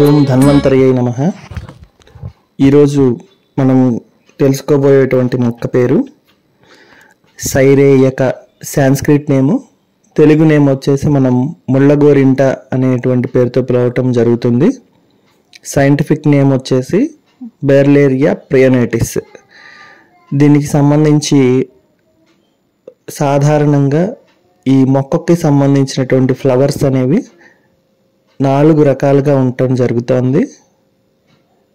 ఓం ధన్వంతరియై నమః. ఈరోజు మనం తెలుసుకోబోయేటువంటి మొక్క పేరు సైరేయక. సాంస్క్రిట్ నేము, తెలుగు నేమ్ వచ్చేసి మనం ముళ్ళగోరింట అనేటువంటి పేరుతో పిలవటం జరుగుతుంది. సైంటిఫిక్ నేమ్ వచ్చేసి బెర్లేరియా ప్రియనేటిస్. దీనికి సంబంధించి సాధారణంగా ఈ మొక్కకి సంబంధించినటువంటి ఫ్లవర్స్ అనేవి 4 రకాలుగా ఉండటం జరుగుతుంది.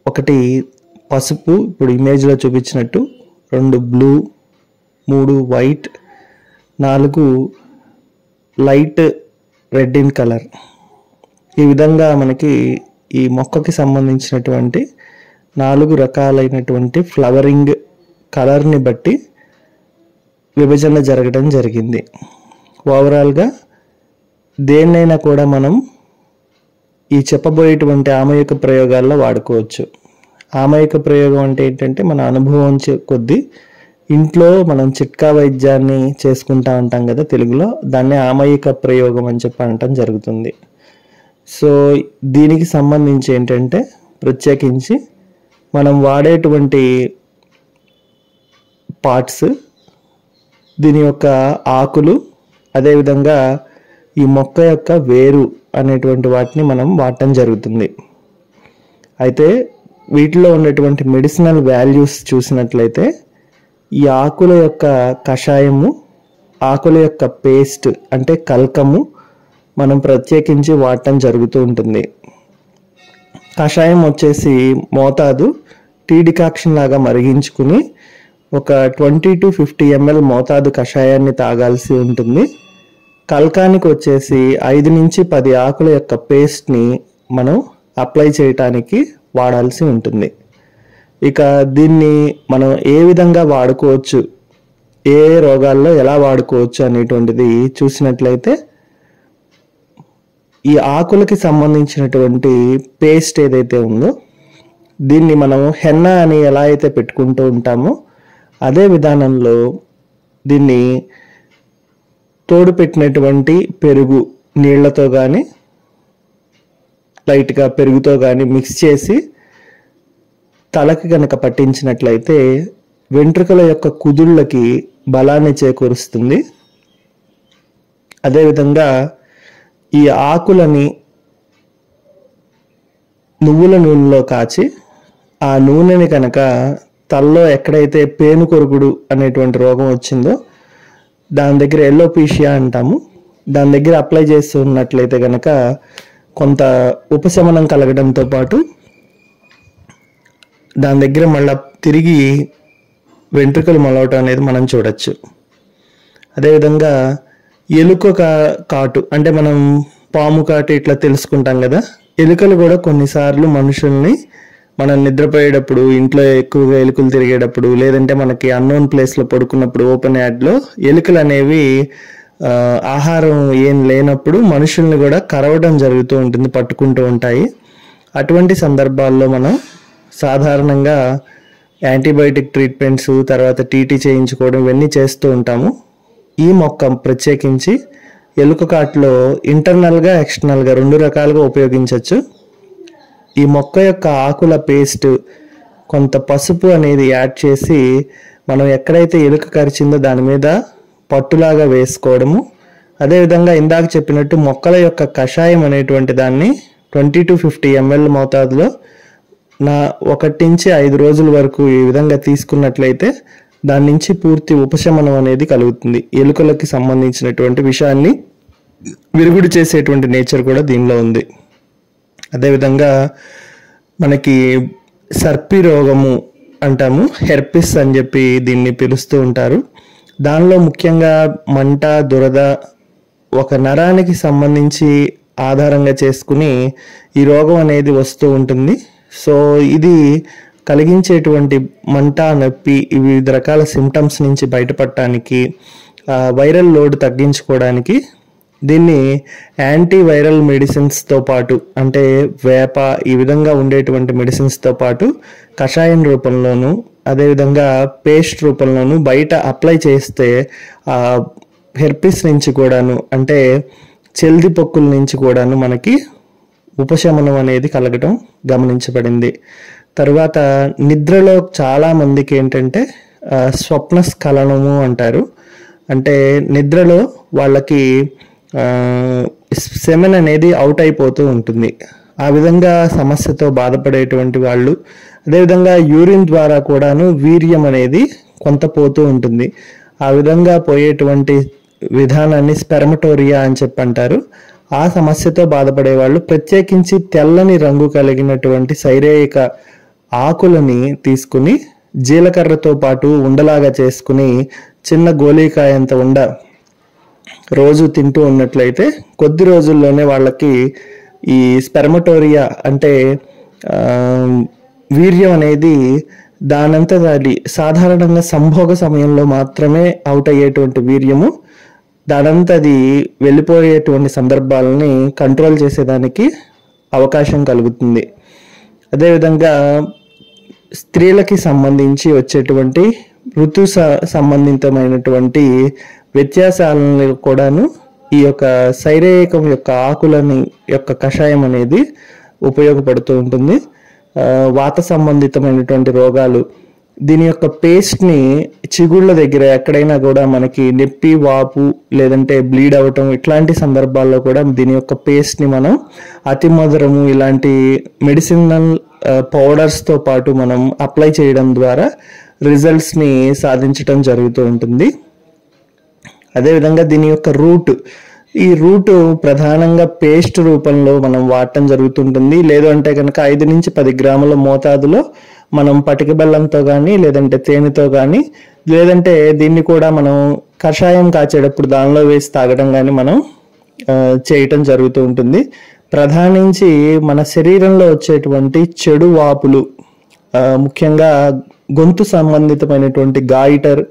ఒకటి పసుపు, ఇప్పుడు ఇమేజ్లో చూపించినట్టు, 2 blue, 3 white, 4 light red in colour. ఈ విధంగా మనకి ఈ మొక్కకి సంబంధించినటువంటి 4 రకాలైనటువంటి ఫ్లవరింగ్ కలర్ని బట్టి విభజన జరగడం జరిగింది. ఓవరాల్గా దేన్నైనా కూడా మనం ఈ చెప్పబోయేటువంటి ఆమయక ప్రయోగాల్లో వాడుకోవచ్చు. ఆమయక ప్రయోగం అంటే ఏంటంటే, మన అనుభవం కొద్దీ ఇంట్లో మనం చిట్కా వైద్యాన్ని చేసుకుంటా ఉంటాం కదా తెలుగులో, దాన్నే ఆమయక ప్రయోగం అని చెప్పి అనటం జరుగుతుంది. సో దీనికి సంబంధించి ఏంటంటే, ప్రత్యేకించి మనం వాడేటువంటి పార్ట్స్, దీని యొక్క ఆకులు, అదేవిధంగా ఈ మొక్క యొక్క వేరు అనేటువంటి వాటిని మనం వాడటం జరుగుతుంది. అయితే వీటిలో ఉన్నటువంటి మెడిసినల్ వాల్యూస్ చూసినట్లయితే, ఈ ఆకుల యొక్క కషాయము, ఆకుల యొక్క పేస్ట్ అంటే కల్కము మనం ప్రత్యేకించి వాడటం జరుగుతూ ఉంటుంది. కషాయం వచ్చేసి మోతాదు టీ డికాక్షన్ లాగా మరిగించుకుని ఒక 20 to 50 ml మోతాదు కషాయాన్ని తాగాల్సి ఉంటుంది. కల్కానికి వచ్చేసి 5 నుంచి 10 ఆకుల యొక్క పేస్ట్ని మనం అప్లై చేయటానికి వాడాల్సి ఉంటుంది. ఇక దీన్ని మనం ఏ విధంగా వాడుకోవచ్చు, ఏ రోగాల్లో ఎలా వాడుకోవచ్చు అనేటువంటిది చూసినట్లయితే, ఈ ఆకులకి సంబంధించినటువంటి పేస్ట్ ఏదైతే ఉందో, దీన్ని మనం హెన్నా అని ఎలా అయితే పెట్టుకుంటూ ఉంటామో అదే విధానంలో దీన్ని తోడు పెట్టినటువంటి పెరుగు నీళ్లతో కానీ లైట్గా పెరుగుతో కానీ మిక్స్ చేసి తలకి కనుక పట్టించినట్లయితే వెంట్రుకల యొక్క కుదుళ్ళకి బలాన్ని చేకూరుస్తుంది. అదేవిధంగా ఈ ఆకులని నువ్వుల నూనెలో కాచి ఆ నూనెని కనుక తలలో ఎక్కడైతే పేను కొరుకుడు అనేటువంటి రోగం వచ్చిందో దాని దగ్గర, ఎల్లోపీషియా అంటాము, దాని దగ్గర అప్లై చేస్తున్నట్లయితే కనుక కొంత ఉపశమనం కలగడంతో పాటు దాని దగ్గర మళ్ళీ తిరిగి వెంట్రుకలు మొలవటం అనేది మనం చూడొచ్చు. అదేవిధంగా ఎలుక కాటు అంటే మనం పాము కాటు ఇట్లా తెలుసుకుంటాం కదా, ఎలుకలు కూడా కొన్నిసార్లు మనుషుల్ని మనం నిద్రపోయేటప్పుడు, ఇంట్లో ఎక్కువగా ఎలుకలు తిరిగేటప్పుడు, లేదంటే మనకి అన్నోన్ ప్లేస్లో పడుకున్నప్పుడు ఓపెన్ యార్డ్లో ఎలుకలు అనేవి ఆహారం ఏం లేనప్పుడు మనుషుల్ని కూడా కరవడం జరుగుతూ ఉంటుంది, పట్టుకుంటూ ఉంటాయి. అటువంటి సందర్భాల్లో మనం సాధారణంగా యాంటీబయాటిక్ ట్రీట్మెంట్స్, తర్వాత టీటీ చేయించుకోవడం, ఇవన్నీ చేస్తూ ఉంటాము. ఈ మొక్క ప్రత్యేకించి ఎలుక కాటులో ఇంటర్నల్గా, ఎక్స్టర్నల్గా 2 రకాలుగా ఉపయోగించవచ్చు. ఈ మొక్క యొక్క ఆకుల పేస్ట్ కొంత పసుపు అనేది యాడ్ చేసి మనం ఎక్కడైతే ఎలుక కరిచిందో దాని మీద పట్టులాగా వేసుకోవడము. అదేవిధంగా ఇందాక చెప్పినట్టు మొక్కల యొక్క కషాయం అనేటువంటి దాన్ని 20 to 50 ml మోతాదులో 1 నుంచి 5 రోజుల వరకు ఈ విధంగా తీసుకున్నట్లయితే దాని నుంచి పూర్తి ఉపశమనం అనేది కలుగుతుంది. ఎలుకలకి సంబంధించినటువంటి విషయాన్ని విరుగుడు చేసేటువంటి నేచర్ కూడా దీనిలో ఉంది. అదేవిధంగా మనకి సర్పి రోగము అంటాము, హెర్పిస్ అని చెప్పి దీన్ని పిలుస్తూ ఉంటారు. దానిలో ముఖ్యంగా మంట, దురద ఒక నరానికి సంబంధించి ఆధారంగా చేసుకుని ఈ రోగం అనేది వస్తూ ఉంటుంది. సో ఇది కలిగించేటువంటి మంట, నొప్పి, వివిధ రకాల సిమ్టమ్స్ నుంచి బయటపడటానికి, వైరల్ లోడ్ తగ్గించుకోవడానికి దీన్ని యాంటీవైరల్ మెడిసిన్స్తో పాటు, అంటే వేప, ఈ విధంగా ఉండేటువంటి మెడిసిన్స్తో పాటు కషాయం రూపంలోను, అదేవిధంగా పేస్ట్ రూపంలోను బయట అప్లై చేస్తే హెర్పిస్ నుంచి కూడాను, అంటే చెల్ది పొక్కుల నుంచి కూడాను మనకి ఉపశమనం అనేది కలగటం గమనించబడింది. తరువాత నిద్రలో చాలా మందికి ఏంటంటే స్వప్న స్ఖలనము అంటారు. అంటే నిద్రలో వాళ్ళకి సెమెన్ అనేది అవుట్ అయిపోతూ ఉంటుంది. ఆ విధంగా సమస్యతో బాధపడేటువంటి వాళ్ళు, అదేవిధంగా యూరిన్ ద్వారా కూడాను వీర్యం అనేది కొంత పోతూ ఉంటుంది. ఆ విధంగా పోయేటువంటి విధానాన్ని స్పెర్మటోరియా అని చెప్పి అంటారు. ఆ సమస్యతో బాధపడే వాళ్ళు ప్రత్యేకించి తెల్లని రంగు కలిగినటువంటి సైరేయిక ఆకులని తీసుకుని జీలకర్రతో పాటు ఉండలాగా చేసుకుని చిన్న గోళీకాయంత ఉండ రోజు తింటూ ఉన్నట్లయితే కొద్ది రోజుల్లోనే వాళ్ళకి ఈ స్పెర్మటోరియా అంటే వీర్యం అనేది దానంతా దాడి సాధారణంగా సంభోగ సమయంలో మాత్రమే అవుట్ అయ్యేటువంటి వీర్యము దానంతా అది వెళ్ళిపోయేటువంటి సందర్భాలని కంట్రోల్ చేసేదానికి అవకాశం కలుగుతుంది. అదేవిధంగా స్త్రీలకి సంబంధించి వచ్చేటువంటి ఋతు సంబంధితమైనటువంటి వ్యత్యాసాలను కూడాను ఈ యొక్క సైరేయకం యొక్క ఆకులని యొక్క కషాయం అనేది ఉపయోగపడుతూ ఉంటుంది. వాత సంబంధితమైనటువంటి రోగాలు దీని యొక్క పేస్ట్ని చిగుళ్ళ దగ్గర ఎక్కడైనా కూడా మనకి నొప్పి, వాపు లేదంటే బ్లీడ్ అవ్వటం ఇట్లాంటి సందర్భాల్లో కూడా దీని యొక్క పేస్ట్ని మనం అతి మధురము ఇలాంటి మెడిసినల్ పౌడర్స్తో పాటు మనం అప్లై చేయడం ద్వారా రిజల్ట్స్ని సాధించడం జరుగుతూ ఉంటుంది. అదేవిధంగా దీని యొక్క ఈ రూట్ ప్రధానంగా పేస్ట్ రూపంలో మనం వాడటం జరుగుతుంటుంది. లేదు అంటే కనుక 5 నుంచి 10 గ్రాముల మోతాదులో మనం పటిక బెల్లంతో కానీ లేదంటే తేనెతో కానీ లేదంటే దీన్ని కూడా మనం కషాయం కాచేటప్పుడు దానిలో వేసి తాగడం కానీ మనం చేయటం జరుగుతూ ఉంటుంది. ప్రధానించి మన శరీరంలో వచ్చేటువంటి చెడు వాపులు, ముఖ్యంగా గొంతు సంబంధితమైనటువంటి గాయిటర్,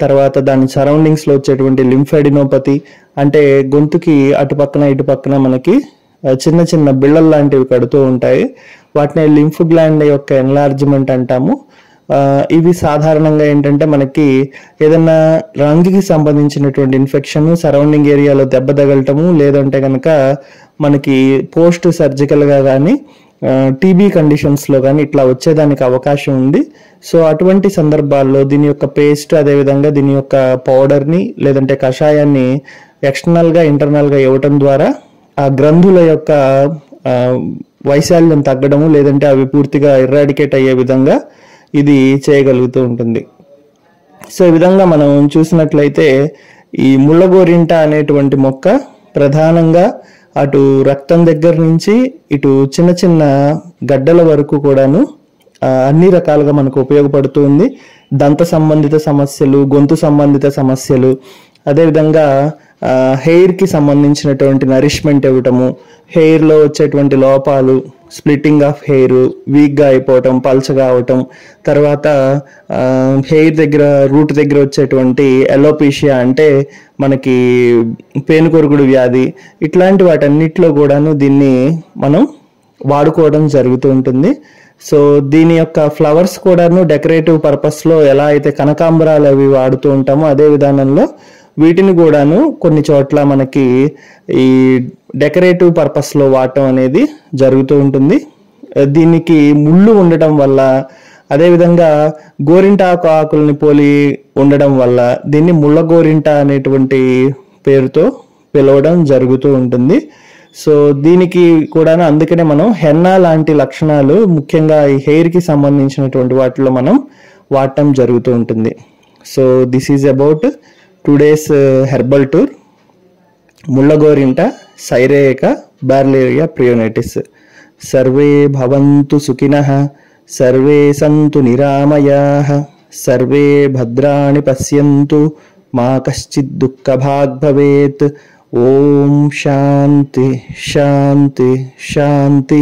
తర్వాత దాని సరౌండింగ్స్లో వచ్చేటువంటి లింఫెడినోపతి అంటే గొంతుకి అటుపక్కన ఇటుపక్కన మనకి చిన్న చిన్న బిళ్ళలు లాంటివి కడుతూ ఉంటాయి. వాటిని లింఫ్ గ్లాండ్ యొక్క ఎన్లార్జ్మెంట్ అంటాము. ఇవి సాధారణంగా ఏంటంటే మనకి ఏదైనా రంగుకి సంబంధించినటువంటి ఇన్ఫెక్షన్ సరౌండింగ్ ఏరియాలో దెబ్బ తగలటము, లేదంటే కనుక మనకి పోస్ట్ సర్జికల్గా కానీ టీబీ కండిషన్స్లో కానీ ఇట్లా వచ్చేదానికి అవకాశం ఉంది. సో అటువంటి సందర్భాల్లో దీని యొక్క పేస్ట్ అదేవిధంగా దీని యొక్క పౌడర్ని లేదంటే కషాయాన్ని ఎక్స్టర్నల్గా ఇంటర్నల్గా ఇవ్వటం ద్వారా ఆ గ్రంథుల యొక్క వైశాల్యం తగ్గడము లేదంటే అవి పూర్తిగా ఇరాడికేట్ అయ్యే విధంగా ఇది చేయగలుగుతూ ఉంటుంది. సో ఈ విధంగా మనం చూసినట్లయితే ఈ ముళ్ళగోరింట అనేటువంటి మొక్క ప్రధానంగా అటు రక్తం దగ్గర నుంచి ఇటు చిన్న చిన్న గడ్డల వరకు కూడాను అన్ని రకాలుగా మనకు ఉపయోగపడుతుంది. దంత సంబంధిత సమస్యలు, గొంతు సంబంధిత సమస్యలు, అదేవిధంగా హెయిర్కి సంబంధించినటువంటి నరిష్మెంట్ ఇవ్వటము, హెయిర్లో వచ్చేటువంటి లోపాలు, స్ప్లిట్టింగ్ ఆఫ్ హెయిర్, వీక్గా అయిపోవటం, పల్చగా అవటం, తర్వాత హెయిర్ దగ్గర రూట్ దగ్గర వచ్చేటువంటి ఎలోపీషియా అంటే మనకి పేనుకొరుగుడు వ్యాధి, ఇట్లాంటి వాటన్నిటిలో కూడాను దీన్ని మనం వాడుకోవడం జరుగుతూ ఉంటుంది. సో దీని యొక్క ఫ్లవర్స్ కూడాను డెకరేటివ్ పర్పస్లో ఎలా అయితే కనకాంబరాలు అవి వాడుతూ ఉంటామో అదే విధానంలో వీటిని కూడాను కొన్ని చోట్ల మనకి ఈ డెకరేటివ్ పర్పస్లో వాడటం అనేది జరుగుతూ ఉంటుంది. దీనికి ముళ్ళు ఉండటం వల్ల అదేవిధంగా గోరింటాకు ఆకుల్ని పోలి ఉండడం వల్ల దీన్ని ముళ్ళ గోరింట అనేటువంటి పేరుతో పిలవడం జరుగుతూ ఉంటుంది. సో దీనికి కూడా అందుకనే మనం హెన్నా లాంటి లక్షణాలు ముఖ్యంగా ఈ హెయిర్కి సంబంధించినటువంటి వాటిలో మనం వాడటం జరుగుతూ ఉంటుంది. So this is about today's herbal tour ముళ్ళగోరింట సైరేయక బార్లేరియా ప్రియోనైటిస్. సర్వే భవంతు సుఖినః, సర్వే సంతు నిరామయాః, సర్వే భద్రాణి పశ్యంతు, మా కశ్చిద్ దుఃఖభాగ్ భవేత్. ఓం శాంతి శాంతి శాంతి.